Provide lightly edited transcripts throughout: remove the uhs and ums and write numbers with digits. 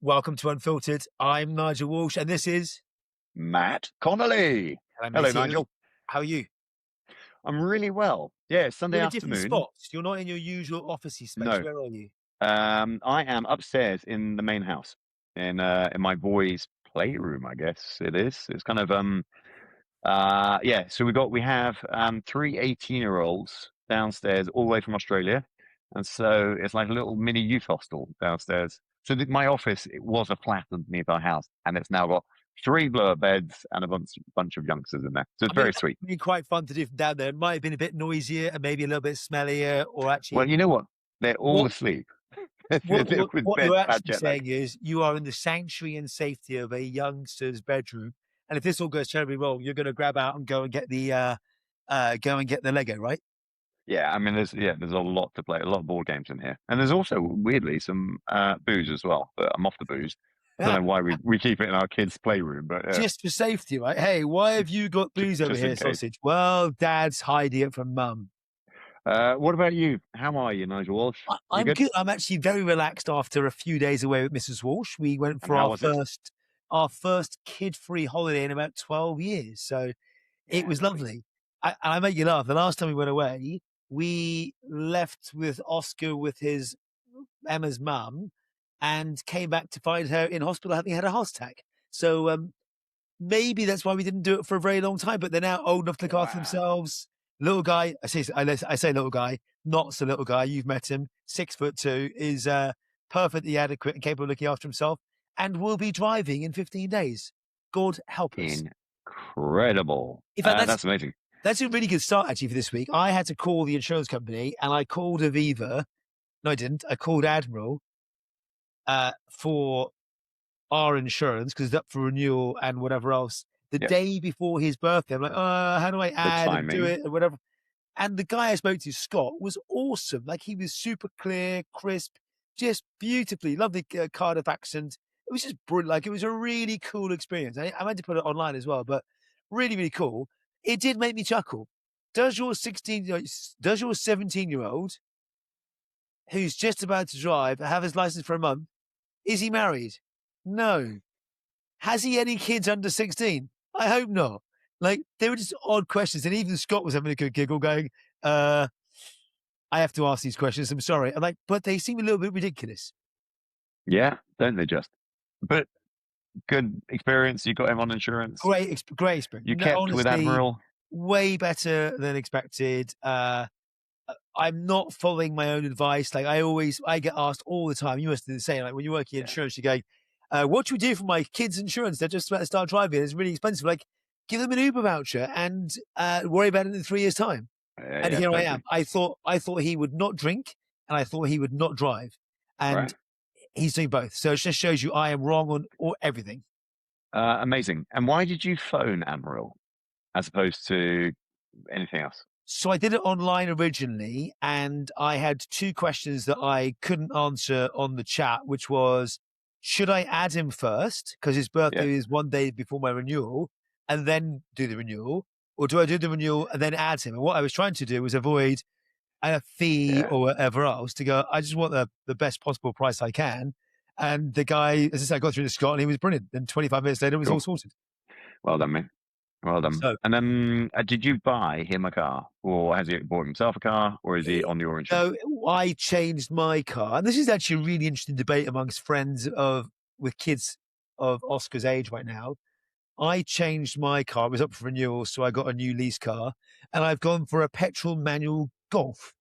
Welcome to Unfiltered. I'm Nigel Walsh, and this is Matt Connolly. Hello, matey. Nigel. How are you? I'm really well. Yeah, Sunday You're in a different afternoon. spot. You're not in your usual officey space. No, Where are you? I am upstairs in the main house in my boys' playroom. I guess it is. It's kind of yeah. So we have three 18-year-olds downstairs, all the way from Australia, and so it's like a little mini youth hostel downstairs. So my office, it was a flat underneath our house, and it's now got three blow-up beds and a bunch of youngsters in there. So it's very sweet. It'd be quite fun to do from down there. It might have been a bit noisier and maybe a little bit smellier, or actually, Well, you know what? They're all what asleep. what, With what bed you're bad actually jet lag. saying is you are in the sanctuary and safety of a youngster's bedroom, and if this all goes terribly wrong, you're going to grab out and go and get the Lego, right? Yeah, I mean, there's a lot to play, a lot of board games in here, and there's also weirdly some booze as well. But I'm off the booze. I don't know why we keep it in our kids' playroom, but Just for safety, right? Hey, why have you got booze over just here, in case. sausage? Well, Dad's hiding it from Mum. What about you? How are you, Nigel Walsh? You I'm good? good. I'm actually very relaxed after a few days away with Mrs. Walsh. We went And for how was it? our first kid-free holiday in about 12 years. So it Yeah, was nice. lovely. I make you laugh. The last time we went away, we left with Oscar with his Emma's mum and came back to find her in hospital having had a heart attack. So maybe that's why we didn't do it for a very long time, but they're now old enough to look after Wow. themselves. Little guy, I say little guy, not so little guy. You've met him, 6'2", is perfectly adequate and capable of looking after himself, and will be driving in 15 days. God help us! Incredible. In fact, That's amazing. that's a really good start actually for this week. I had to call the insurance company, and I called Aviva. No, I didn't. I called Admiral for our insurance because it's up for renewal and whatever else the Yeah, day before his birthday. I'm like, how do I good add and do timing. it and whatever? And the guy I spoke to, Scott, was awesome. Like he was super clear, crisp, just beautifully, lovely Cardiff accent. It was just brilliant. Like it was a really cool experience. I meant to put it online as well, but really, really cool. It did make me chuckle. Does your 17-year-old who's just about to drive have his license for a month? Is he married? No. Has he any kids under 16? I hope not. Like, they were just odd questions. And even Scott was having a good giggle going, I have to ask these questions. I'm sorry. I'm like, but they seem a little bit ridiculous. Yeah, don't they just? But good experience. You got him on insurance. Great experience. You No, kept with honestly, Admiral. way better than expected. I'm not following my own advice. Like I get asked all the time. You must do the same. Like when you work in insurance, you go, what should we do for my kids' insurance? They're just about to start driving. It's really expensive. Like, give them an Uber voucher and worry about it in 3 years' time. And Yeah, here I totally. am. I thought he would not drink and I thought he would not drive. And Right. he's doing both. So it just shows you I am wrong on everything. Amazing. And why did you phone Admiral as opposed to anything else? So I did it online originally, and I had two questions that I couldn't answer on the chat, which was, should I add him first because his birthday is one day before my renewal, and then do the renewal, or do I do the renewal and then add him? And what I was trying to do was avoid a fee or whatever else to go. I just want the best possible price I can. And the guy, as I said, I got through to Scott, and he was brilliant. And 25 minutes later, it was all sorted. Well done, mate. Well done. So, And then, did you buy him a car, or has he bought himself a car, or is he on your insurance? No, I changed my car, and this is actually a really interesting debate amongst friends with kids of Oscar's age right now. I changed my car; it was up for renewal, so I got a new lease car, and I've gone for a petrol manual Golf.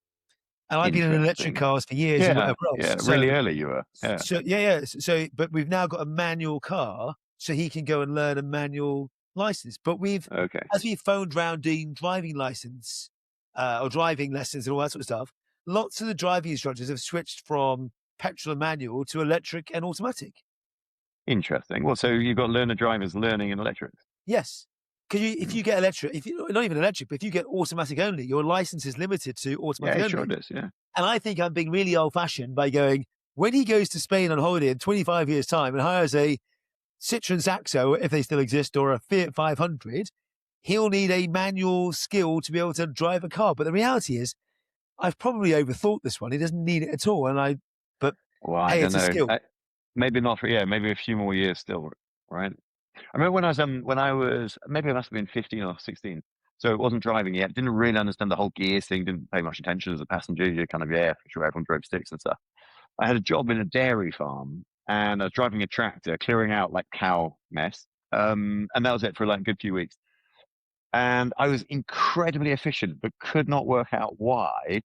And I've been in electric cars for years and whatever else. Yeah, really early you were. Yeah. So, but we've now got a manual car, so he can go and learn a manual license. But as we've phoned round doing driving license or driving lessons and all that sort of stuff, lots of the driving instructors have switched from petrol and manual to electric and automatic. Interesting. Well, so you've got learner drivers learning in electrics. Yes. Because if you get electric, not even electric, but if you get automatic only, your license is limited to automatic only. Sure it is, yeah. And I think I'm being really old-fashioned by going, when he goes to Spain on holiday in 25 years' time and hires a Citroen Saxo, if they still exist, or a Fiat 500, he'll need a manual skill to be able to drive a car. But the reality is, I've probably overthought this one. He doesn't need it at all. Hey, it's a skill. maybe not for, maybe a few more years still, right? I remember when I was, maybe I must have been 15 or 16. So it wasn't driving yet. Didn't really understand the whole gears thing. Didn't pay much attention as a passenger. You kind of, for sure, everyone drove sticks and stuff. I had a job in a dairy farm and I was driving a tractor, clearing out like cow mess. And that was it for like a good few weeks. And I was incredibly efficient, but could not work out why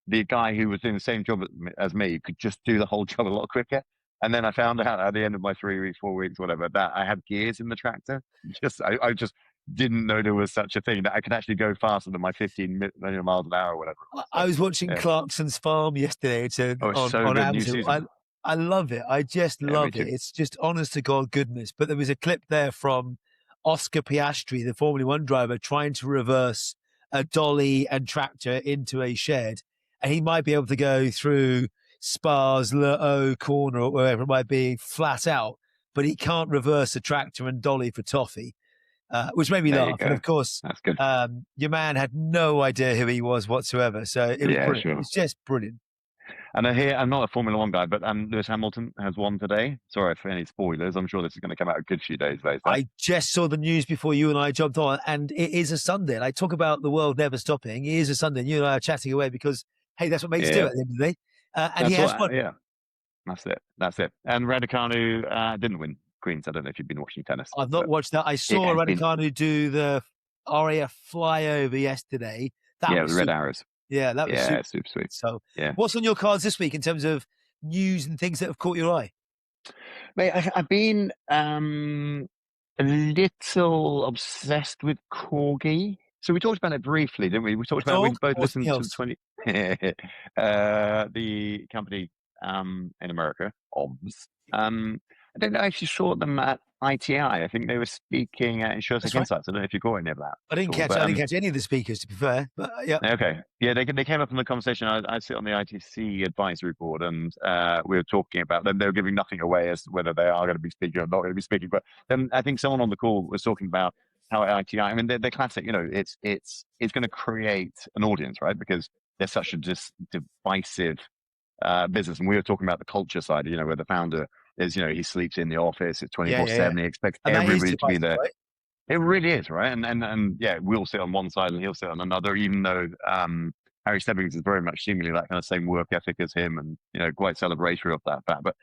the guy who was doing the same job as me could just do the whole job a lot quicker. And then I found out at the end of my 3 weeks, 4 weeks, whatever, that I had gears in the tractor. I just didn't know there was such a thing, that I could actually go faster than my 15 miles an hour or whatever. I was watching Clarkson's Farm yesterday. It's so on good. New Amazon. season. I love it. I just love Me it. too. It's just honest to God goodness. But there was a clip there from Oscar Piastri, the Formula One driver, trying to reverse a dolly and tractor into a shed. And he might be able to go through Spa's Le corner or wherever it might be flat out, but he can't reverse a tractor and dolly for toffee, which made me There you laugh. go. And of course, That's good. your man had no idea who he was whatsoever. So it was brilliant. Sure. It's just brilliant. And I hear, I'm not a Formula One guy, but Lewis Hamilton has won today. Sorry for any spoilers. I'm sure this is going to come out a good few days later. I just saw the news before you and I jumped on, and it is a Sunday. Like, talk about the world never stopping. It is a Sunday. And you and I are chatting away because, hey, that's what mates do at the end of the day. And he has won. Yeah, that's it. And Raducanu didn't win Queens. I don't know if you've been watching tennis. I've not watched that. I saw Raducanu do the RAF flyover yesterday. That was Red Arrows. Yeah, that was super sweet. So, what's on your cards this week in terms of news and things that have caught your eye? Mate, I've been a little obsessed with Corgi. So we talked about it briefly, didn't we? We talked about, we both listened to the company in America, OBS. I don't know if you saw them at ITI. I think they were speaking at Insurance Insights. I don't know if you caught any of that. I didn't catch any of the speakers, to be fair. But yeah. Okay. Yeah, they came up in the conversation. I sit on the ITC advisory board, and we were talking about them. They were giving nothing away as to whether they are going to be speaking or not going to be speaking. But then I think someone on the call was talking about how at ITI, I mean, they're classic. It's going to create an audience, right? Because they're such a divisive business. And we were talking about the culture side, where the founder is, he sleeps in the office, it's 24/7, he expects everybody to be there. Right? It really is, right? And we'll sit on one side and he'll sit on another, even though Harry Stebbings is very much seemingly that kind of same work ethic as him, and quite celebratory of that fact. But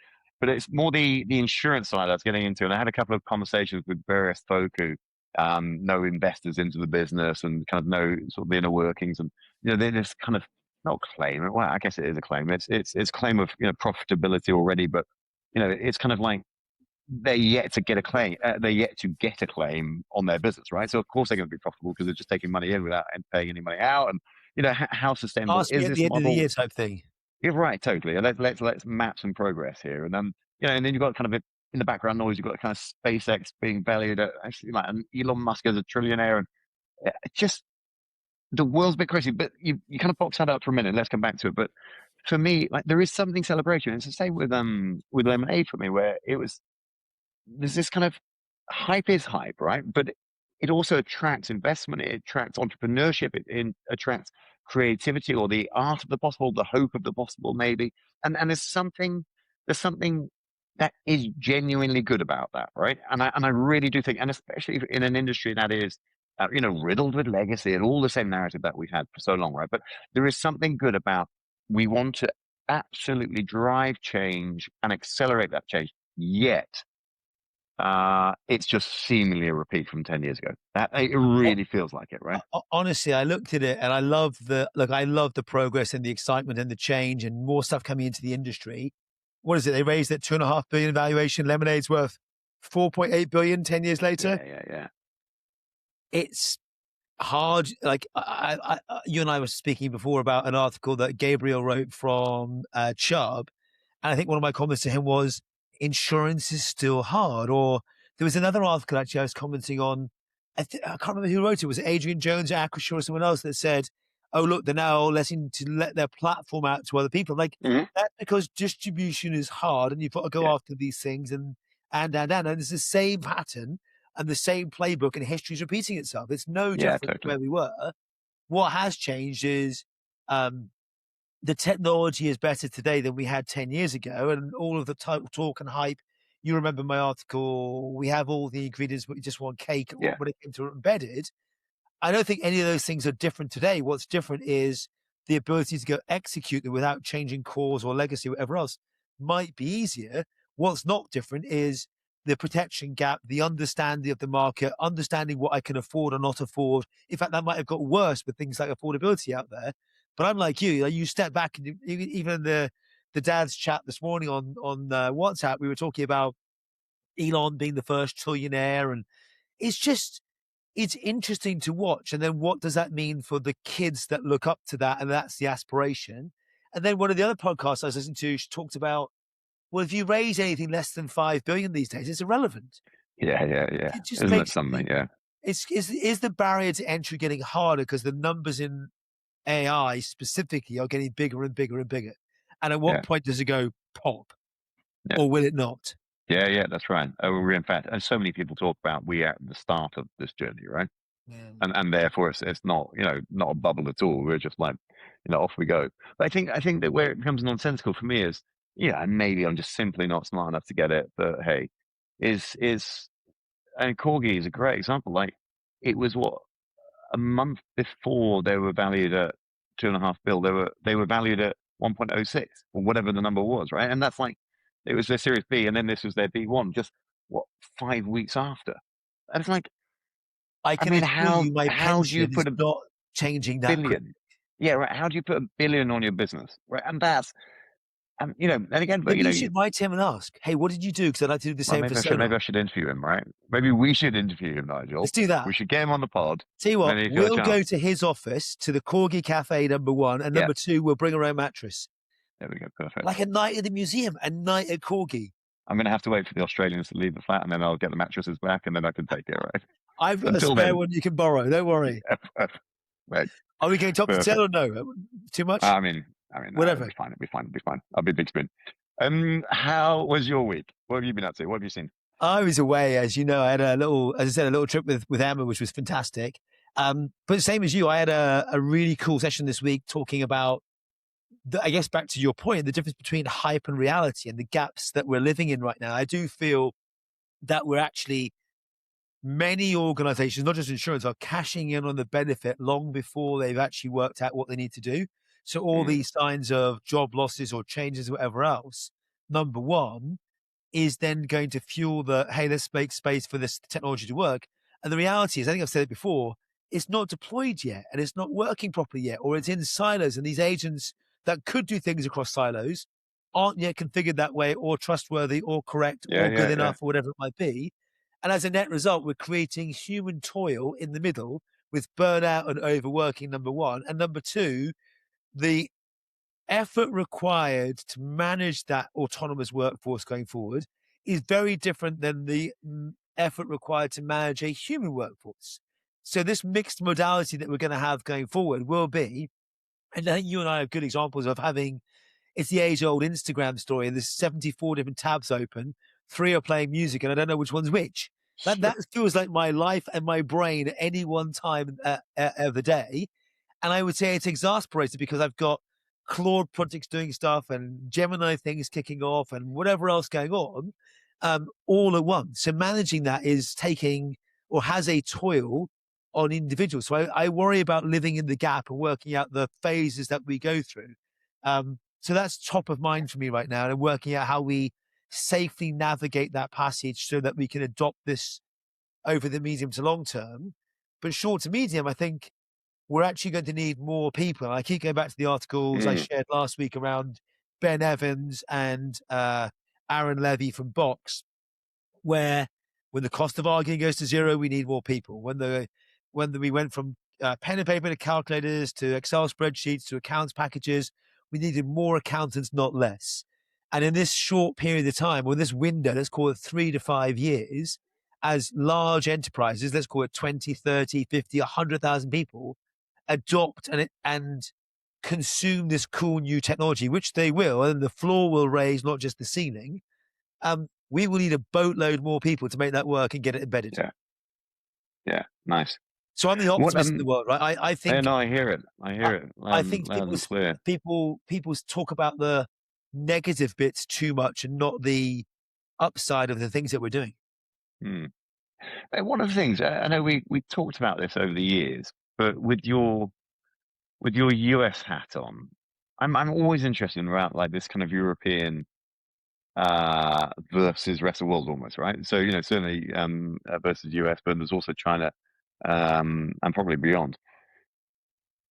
it's more the insurance side I was getting into, and I had a couple of conversations with various folk who know investors into the business and kind of know sort of the inner workings, and they're just kind of not claim. Well, I guess it is a claim. It's claim of profitability already, but it's kind of like they're yet to get a claim. They're yet to get a claim on their business, right? So of course they're going to be profitable because they're just taking money in without paying any money out. And how sustainable is this at the end model? Of the year type thing. You're right, totally. And let's map some progress here. And then and then you've got kind of in the background noise. You've got kind of SpaceX being valued at actually like Elon Musk as a trillionaire, and just the world's a bit crazy. But you kind of box that out for a minute. Let's come back to it. But for me, like there is something celebratory. It's the same with Lemonade for me, where there's this kind of hype is hype, right? But it also attracts investment. It attracts entrepreneurship. It attracts creativity or the art of the possible, the hope of the possible, maybe. And there's something that is genuinely good about that, right? And I really do think, and especially in an industry that is, riddled with legacy and all the same narrative that we've had for so long, right? But there is something good about, we want to absolutely drive change and accelerate that change. Yet, it's just seemingly a repeat from 10 years ago. That it really feels like it, right? Honestly, I looked at it and I love the progress and the excitement and the change and more stuff coming into the industry. What is it? They raised at $2.5 billion valuation. Lemonade's worth $4.8 billion 10 years later. Yeah. It's hard. Like you and I were speaking before about an article that Gabriel wrote from Chubb. And I think one of my comments to him was, insurance is still hard. Or there was another article actually I was commenting on. I can't remember who wrote it. Was it Adrian Jones at Aquasure or someone else that said, oh, look, they're now letting to let their platform out to other people. Like that's because distribution is hard and you've got to go after these things and it's the same pattern and the same playbook, and history is repeating itself. It's no different from where we were. What has changed is the technology is better today than we had 10 years ago, and all of the talk and hype. You remember my article, we have all the ingredients, but we just want cake Yeah. when it came to embedded. I don't think any of those things are different today. What's different is the ability to go execute them without changing cores or legacy, whatever else might be easier. What's not different is the protection gap, the understanding of the market, understanding what I can afford or not afford. In fact, that might have got worse with things like affordability out there. But I'm like you step back, and even the dad's chat this morning on WhatsApp, we were talking about Elon being the first trillionaire, and it's just it's interesting to watch. And then what does that mean for the kids that look up to that? And that's the aspiration. And then one of the other podcasts I was listening to, she talked about, well, if you raise anything less than 5 billion these days, it's irrelevant. Yeah. It just Isn't it makes something? Yeah. is the barrier to entry getting harder because the numbers in AI specifically are getting bigger and bigger and bigger? And at what point does it go pop, or will it not? Yeah, that's right. We're in fact, and so many people talk about we are at the start of this journey, right? Yeah. And therefore it's not not a bubble at all. We're just like off we go. But I think that where it becomes nonsensical for me is and maybe I'm just simply not smart enough to get it. But hey, is and Corgi is a great example. Like it was what a month before they were valued at 2.5 bill. They were valued at 1.06 or whatever the number was, right? And that's like it was their Series B, and then this was their B1. Just what 5 weeks after, and it's like, I I can mean, assure you my how do you pension is put a not changing that quick. billion? Yeah, right. How do you put a billion on your business, right? And that's and again, but Maybe you should write him and ask, hey, what did you do? Because I'd like to do the well, same for sonar. maybe I should interview him, right? Maybe we should interview him, Nigel. Let's do that. We should get him on the pod. Tell you And what, then he's got a we'll go chance. to his office, to the Corgi Cafe, number 1, and number 2, we'll bring our own mattress. There we go. Perfect. Like a night at the museum, a night at Corgi. I'm going to have to wait for the Australians to leave the flat, and then I'll get the mattresses back, and then I can take it, right? I've got a spare one you can borrow. Don't worry. Right. Are we going top to tail or no? Too much? I mean, whatever. It'll be fine. I'll be big spin. How was your week? What have you been up to? What have you seen? I was away, as you know. I had a little trip with Emma, which was fantastic. But same as you, I had a really cool session this week talking about, I guess back to your point, the difference between hype and reality and the gaps that we're living in right now. I do feel that we're actually, many organizations, not just insurance, are cashing in on the benefit long before they've actually worked out what they need to do. So all these signs of job losses or changes, or whatever else, number one, is then going to fuel the, hey, let's make space for this technology to work. And the reality is, I think I've said it before, it's not deployed yet, and it's not working properly yet, or it's in silos, and these agents that could do things across silos aren't yet configured that way, or trustworthy, or correct, or good enough, or whatever it might be. And as a net result, we're creating human toil in the middle with burnout and overworking, number one. And number two, the effort required to manage that autonomous workforce going forward is very different than the effort required to manage a human workforce. So this mixed modality that we're going to have going forward will be, and I think you and I have good examples of having, it's the age-old Instagram story. There's 74 different tabs open, 3 are playing music, and I don't know which one's which. That feels like my life and my brain at any one time of the day. And I would say it's exasperated because I've got Claude projects doing stuff and Gemini things kicking off and whatever else going on, all at once. So managing that is taking, or has a toll on individuals. So I worry about living in the gap and working out the phases that we go through. So that's top of mind for me right now, and working out how we safely navigate that passage so that we can adopt this over the medium to long term. But short to medium, I think we're actually going to need more people. And I keep going back to the articles I shared last week around Ben Evans and Aaron Levy from Box, where when the cost of arguing goes to zero, we need more people. When we went from pen and paper to calculators to Excel spreadsheets to accounts packages, we needed more accountants, not less. And in this short period of time, or this window, let's call it 3 to 5 years, as large enterprises, let's call it 20, 30, 50, 100,000 people, adopt and consume this cool new technology, which they will, and the floor will raise, not just the ceiling. We will need a boatload more people to make that work and get it embedded. Yeah, nice. So I'm the What optimist in the world, right? I yeah, think no, I hear it. I I, hear it I think loud and clear. people talk about the negative bits too much and not the upside of the things that we're doing. Hmm. One of the things I know we talked about this over the years, but with your US hat on, I'm always interested in about like this kind of European versus rest of the world almost, right? So certainly versus US, but there's also China and probably beyond.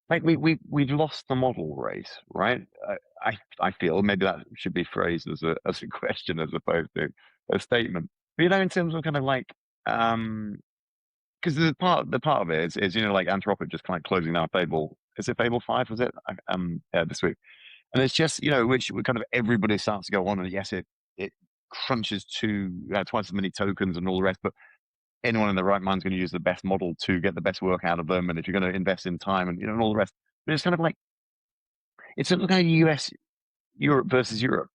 Like we've lost the model race, right? I feel maybe that should be phrased as a question as opposed to a statement. But in terms of kind of like because the part of it is like Anthropic just kind of closing down Fable. Is it Fable 5? Was it this week? And it's just which kind of everybody starts to go on, and yes, it crunches to twice as many tokens and all the rest, but anyone in their right mind is going to use the best model to get the best work out of them. And if you're going to invest in time and all the rest, but it's kind of like it's sort of like US Europe versus Europe.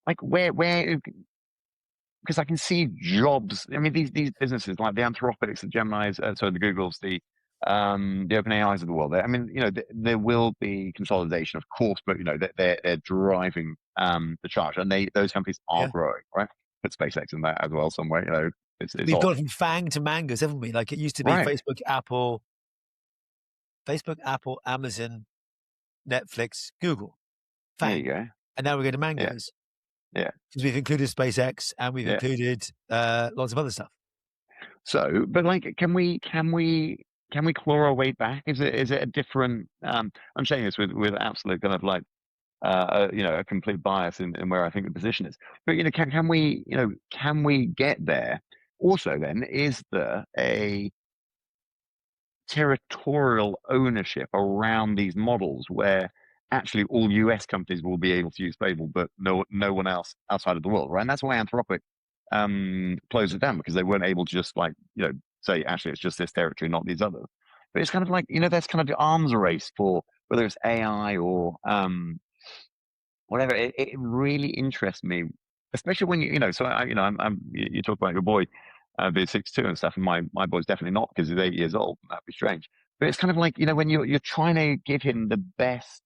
Like where because I can see jobs. I mean, these businesses like the Anthropics, the Gemini's, so the Googles, the open AIs of the world. I mean, there will be consolidation, of course, but they're driving the charge, and those companies are Yeah. growing, right? Put SpaceX in that as well, somewhere. It's We've odd, gone from FANG to mangoes, haven't we? Like it used to be right? Facebook, Apple, Amazon, Netflix, Google, There you FANG. go. And now we're going to Yeah, mangoes yeah, because we've included SpaceX and we've yeah. included lots of other stuff. So, but like, can we claw our way back? Is it a different? I'm saying this with absolute kind of like a complete bias in where I think the position is. But can we get there? Also, then, is there a territorial ownership around these models where actually all US companies will be able to use Fable, but no one else outside of the world, right? And that's why Anthropic closed it down, because they weren't able to just like say actually it's just this territory, not these others. But it's kind of like there's kind of the arms race for whether it's AI or whatever. It really interests me, especially when So you talk about your boy being 62 and stuff, and my boy's definitely not, because he's 8 years old. That'd be strange. But it's kind of like when you're trying to give him the best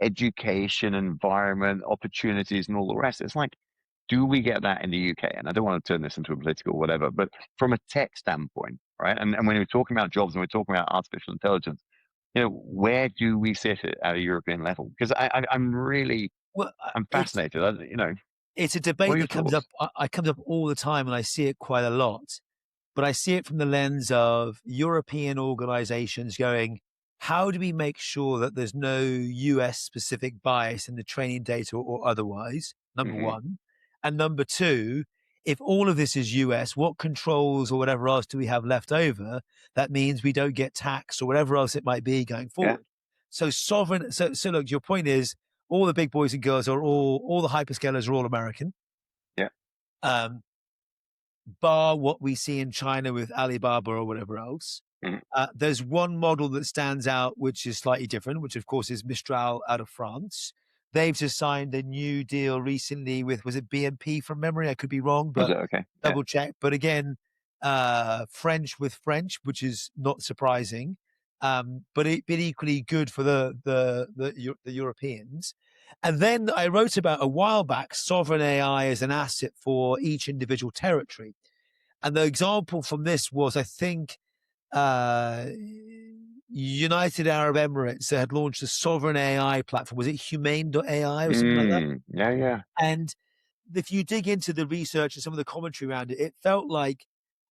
education, environment, opportunities, and all the rest. It's like, do we get that in the UK? And I don't want to turn this into a political whatever, but from a tech standpoint, right? And when we're talking about jobs and we're talking about artificial intelligence, where do we sit at a European level? Because Well, I'm fascinated. it's a What are debate your that comes up. thoughts? I comes up all the time, and I see it quite a lot. But I see it from the lens of European organizations going, how do we make sure that there's no US specific bias in the training data or otherwise? Number Hmm. one. And number two, if all of this is US, what controls or whatever else do we have left over? That means we don't get taxed or whatever else it might be going Yeah, forward. So sovereign, so look, your point is all the big boys and girls are all the hyperscalers are all American. yeah. Um, bar what we see in China with Alibaba or whatever else. Hmm. There's one model that stands out, which is slightly different, which of course is Mistral out of France. They've just signed a new deal recently with, was it BNP from memory? I could be wrong, Was but it okay? Yeah. double check. But again, French with French, which is not surprising, but equally good for the Europeans. And then I wrote about a while back sovereign AI as an asset for each individual territory. And the example from this was, I think, uh, United Arab Emirates had launched a sovereign AI platform. Was it Humane.ai or something like that? Yeah, yeah. And if you dig into the research and some of the commentary around it, it felt like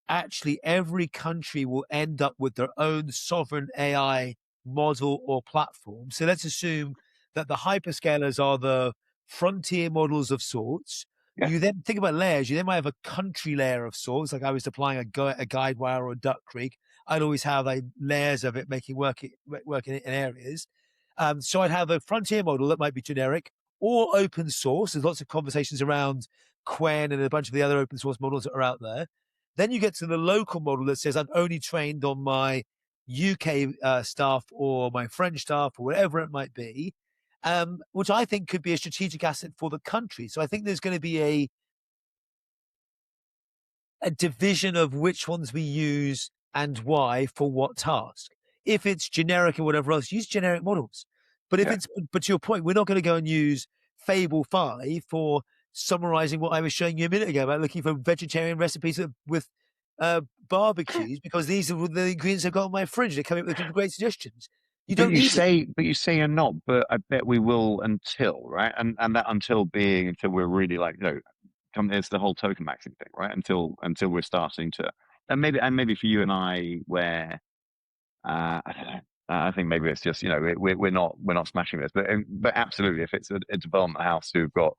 actually every country will end up with their own sovereign AI model or platform. So let's assume that the hyperscalers are the frontier models of sorts. Yeah. You then think about layers. You then might have a country layer of sorts. Like I was deploying a Guidewire or a Duck Creek. I'd always have like layers of it making work in areas. So I'd have a frontier model that might be generic or open source. There's lots of conversations around Quen and a bunch of the other open source models that are out there. Then you get to the local model that says I'm only trained on my UK staff or my French staff or whatever it might be, which I think could be a strategic asset for the country. So I think there's going to be a division of which ones we use and why for what task. If it's generic or whatever else, use generic models. But if it's, but to your point, we're not going to go and use Fable 5 for summarizing what I was showing you a minute ago about looking for vegetarian recipes with barbecues, because these are the ingredients I've got in my fridge. They're coming up with great suggestions. You don't need it. But you say you're not, but I bet we will until, right? And that until being until we're really like, it's the whole token maxing thing, right? Until we're starting to, and maybe for you and I, where I don't know. I think maybe it's just we're not smashing this, but absolutely, if it's a development house who've got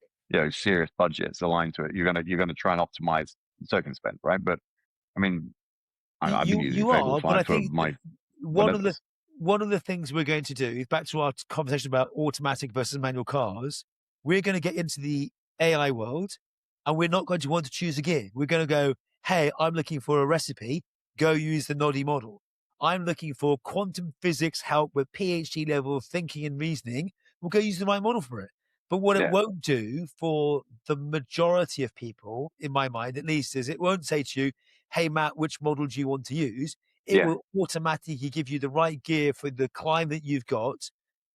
serious budgets aligned to it, you're gonna try and optimize the token spend, right? But I mean, I've been using You Fable are, but 5 I for think my one of the vanillas. one of the things we're going to do, back to our conversation about automatic versus manual cars, we're going to get into the AI world, and we're not going to want to choose a gear. We're going to go, hey, I'm looking for a recipe. Go use the Noddy model. I'm looking for quantum physics help with PhD level thinking and reasoning. We'll go use the right model for it. But what it Yeah, won't do for the majority of people, in my mind at least, is it won't say to you, hey, Matt, which model do you want to use? It yeah. will automatically give you the right gear for the climate you've got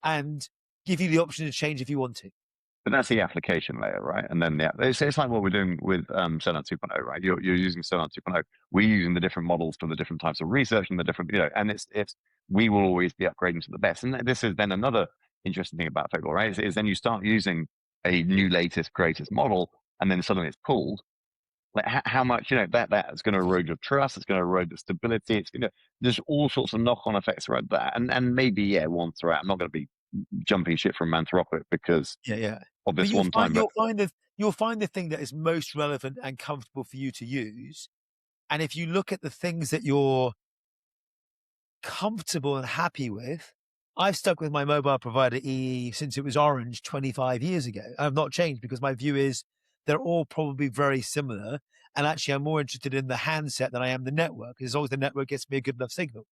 and give you the option to change if you want to. But that's the application layer, right? And then it's like what we're doing with Sonar 2.0, right? You're using Sonar 2.0. We're using the different models for the different types of research and the different, and it's we will always be upgrading to the best. And this is then another interesting thing about Fable, right? Is then you start using a new latest greatest model, and then suddenly it's pulled. Like how much that's going to erode your trust. It's going to erode the stability. It's there's all sorts of knock-on effects around that. And maybe once they're out, I'm not going to be jumping shit from Anthropic because Yeah. of But this one time. But you'll find the thing that is most relevant and comfortable for you to use. And if you look at the things that you're comfortable and happy with, I've stuck with my mobile provider EE since it was Orange 25 years ago. I've not changed because my view is they're all probably very similar. And actually, I'm more interested in the handset than I am the network, as long as the network gets me a good enough signal.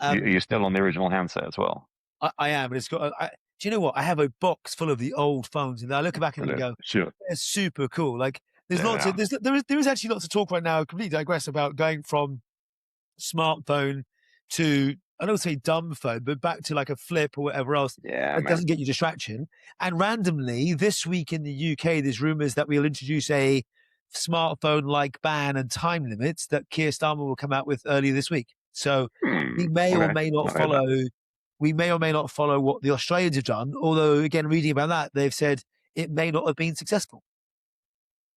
you're still on the original handset as well. I am, but it's got. Do you know what? I have a box full of the old phones, and I look back at them and Brilliant. go, Sure. "They're super cool." Like, there's lots Yeah. of there is actually lots of talk right now. I completely digress about going from smartphone to, I don't say dumb phone, but back to like a flip or whatever else Yeah, that man. doesn't get you distraction. And randomly, this week in the UK, there's rumors that we'll introduce a smartphone like ban and time limits that Keir Starmer will come out with earlier this week. So we may or Okay. may not Not heard that. follow. We may or may not follow what the Australians have done. Although, again, reading about that, they've said it may not have been successful.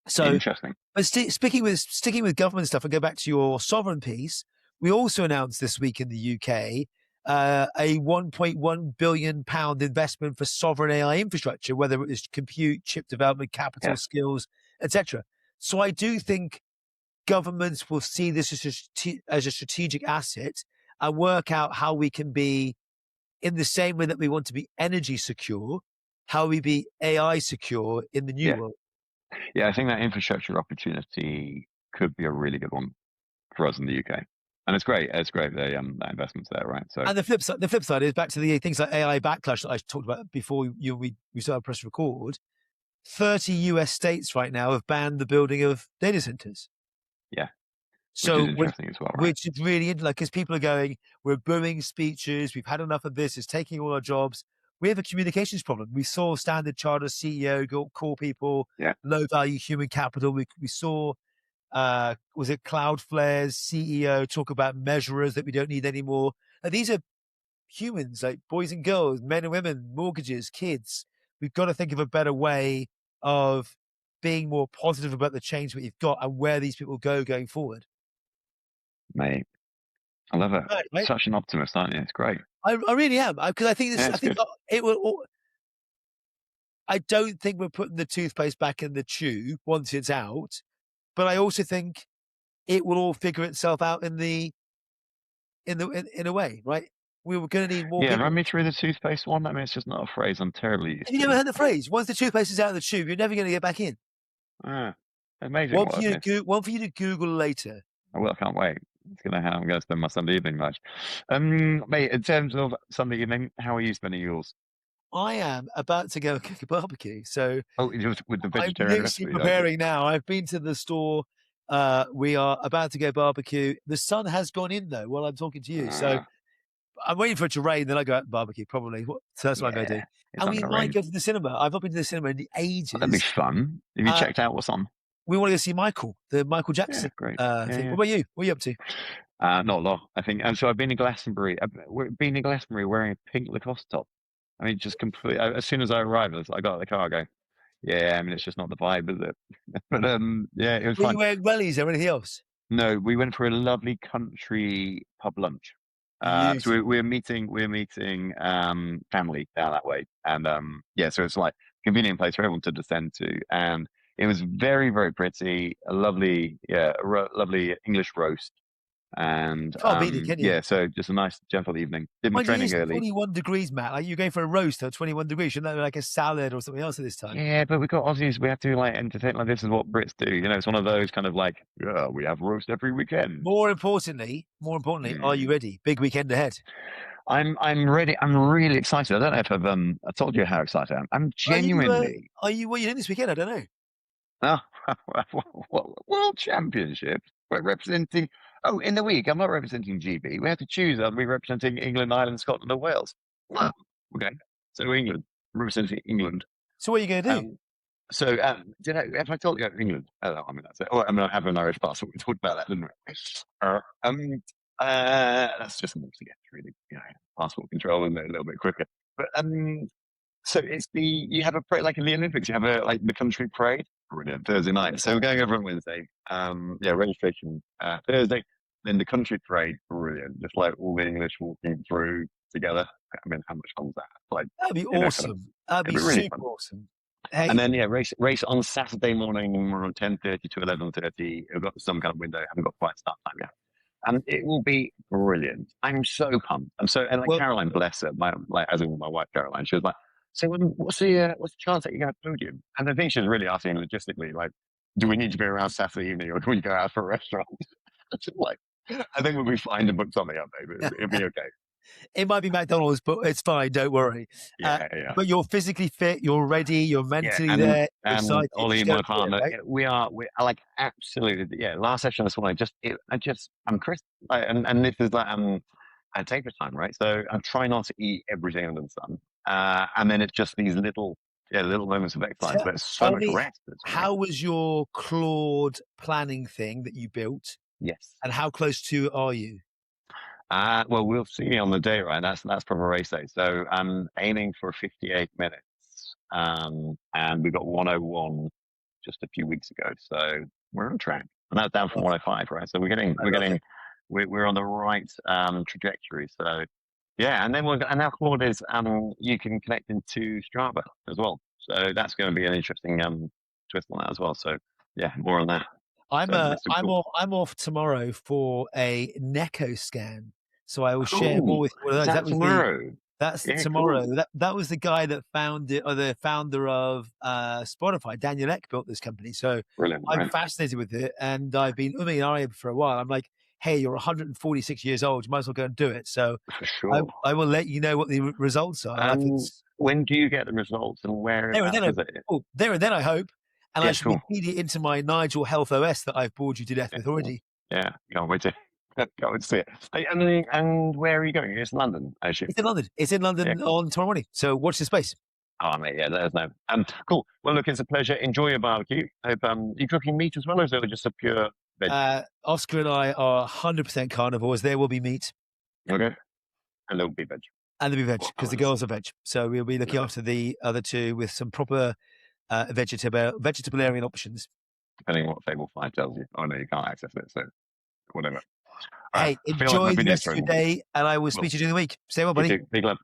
So, Interesting. but sticking with government stuff and go back to your sovereign piece, we also announced this week in the UK a 1.1 billion pound investment for sovereign AI infrastructure, whether it is compute, chip development, capital, Yeah. skills, etc. So I do think governments will see this as a strategic asset and work out how we can be, in the same way that we want to be energy secure, how we be AI secure in the new Yeah. world. Yeah. I think that infrastructure opportunity could be a really good one for us in the UK. And it's great. It's great that investment's there, right? So And the flip side is back to the things like AI backlash that I talked about before we started press record. 30 US states right now have banned the building of data centers. yeah, which is So, interesting as well, right? which is really like, because people are going, we're booing speeches, we've had enough of this, it's taking all our jobs. We have a communications problem. We saw Standard Chartered CEO call people Yeah. low value human capital. We saw was it Cloudflare's CEO talk about measurers that we don't need anymore. And these are humans, like boys and girls, men and women, mortgages, kids. We've got to think of a better way of being more positive about the change that you've got and where these people go going forward. Mate, I love it. Right? Such an optimist, aren't you? It's great. I really am, because I think Yeah, this. I it's think good. it will. I don't think we're putting the toothpaste back in the tube once it's out, but I also think it will all figure itself out in a way, right? We were going to need more Yeah, people. run me through the toothpaste one. I mean, it's just not a phrase I'm terribly Have used you to. never heard the phrase? Once the toothpaste is out of the tube, you're never going to get back in. Ah, amazing One for work. you to This. one for you to Google later. Well, I can't wait. It's gonna how I'm gonna spend my Sunday evening, much. Mate, in terms of Sunday evening, how are you spending yours? I am about to go cook a barbecue, so Oh, it was with the I'm vegetarian literally recipe, I take. preparing now. I've been to the store. We are about to go barbecue. The sun has gone in though while I'm talking to you. So I'm waiting for it to rain, then I go out and barbecue probably. So that's what I'm going to do. And we might go to the cinema. I've not been to the cinema in ages. That'd be fun. Have you checked out what's on? We want to go see the Michael Jackson great. thing. What about you? What are you up to? Not a lot, I think. And so I've been in Glastonbury. Wearing a pink Lacoste top. I mean, just completely. As soon as I arrived, I got out of the car. I go, yeah. I mean, it's just not the vibe, is it? But yeah, it was fun. Were you wearing wellies or anything else? No, we went for a lovely country pub lunch. So we're meeting family down that way, and so it's like a convenient place for everyone to descend to, and it was very, very pretty, a lovely lovely English roast, and so just a nice gentle evening. Did my training early. 21 degrees, Matt. Like you're going for a roast at 21 degrees. Shouldn't that be like a salad or something else at this time? Yeah, but we've got Aussies. We have to like entertain. Like this is what Brits do. You know, it's one of those kind of like, we have roast every weekend. More importantly, are you ready? Big weekend ahead. I'm ready. I'm really excited. I don't know if I told you how excited I am. I'm genuinely. What are you doing this weekend? I don't know. World Championships. We're representing. Oh, in the week, I'm not representing GB. We have to choose. I'll be representing England, Ireland, Scotland, or Wales. Okay, so England, representing England. So what are you going to do? If I told you about England, I mean that's it. I have an Irish passport. We talked about that, didn't we? That's just enough to get through the passport control and a little bit quicker. But so it's you have a parade like in the Olympics. You have the country parade. Brilliant. Thursday night. So we're going over on Wednesday. Registration Thursday. Then the country parade. Brilliant. Just like all the English walking through together. I mean, how much fun is that? Like that'd be awesome. That'd be really super awesome. Hey. And then race on Saturday morning from 10:30 to 11:30. We've got some kind of window. Haven't got quite start time yet. And it will be brilliant. I'm so pumped. Caroline, bless her, as in my wife Caroline, she was like, so what's the chance that you're going to podium? And the thing she's really asking logistically, like, do we need to be around Saturday evening or can we go out for a restaurant? Like, I think we'll be fine to book something up, baby. It'll be okay. It might be McDonald's, but it's fine. Don't worry. But you're phically fit. You're ready. You're mentally there. And Ollie, my partner, we are like absolutely. Yeah. Last session this morning, I'm Chris, and this is like I take the time, right? So I'm trying not to eat everything under the sun, and then it's just these little moments of exercise. But it's so much rest. How was your Claude planning thing that you built? Yes. And how close to are you? Well, we'll see on the day, right? That's proper race day. So I'm aiming for 58 minutes. And we got 101 just a few weeks ago. So we're on track. And that's down from 105, right? So we're on the right trajectory. So yeah, and then now Claude is you can connect into Strava as well. So that's going to be an interesting twist on that as well. So yeah, more on that. I'm off tomorrow for a Neko scan, so I will share more with you. That's tomorrow. That's tomorrow. Cool. That was the guy that found it, or the founder of Spotify. Daniel Ek built this company, so I'm fascinated with it, and I've been umming and ahhing for a while. I'm like, hey, you're 146 years old. You might as well go and do it. So for sure. I will let you know what the results are. When do you get the results, and where? There and then I hope. And I should feed it into my Nigel Health OS that I've bored you to death with already. Yeah, can't wait to see it. And where are you going? It's London, I assume. It's in London. It's in London on tomorrow morning. So watch the space. Oh, mate, let us know. Cool. Well, look, it's a pleasure. Enjoy your barbecue. Hope you cooking meat as well, or is it just a pure veg? Oscar and I are 100% carnivores. There will be meat. Okay. And there will be veg. And there'll be veg, because the girls are veg. So we'll be looking after the other two with some proper vegetarian options. Depending on what Fable 5 tells you. Oh no, you can't access it, so whatever. Hey, enjoy the rest of your day, and I will speak to you during the week. Stay well, buddy. Big love.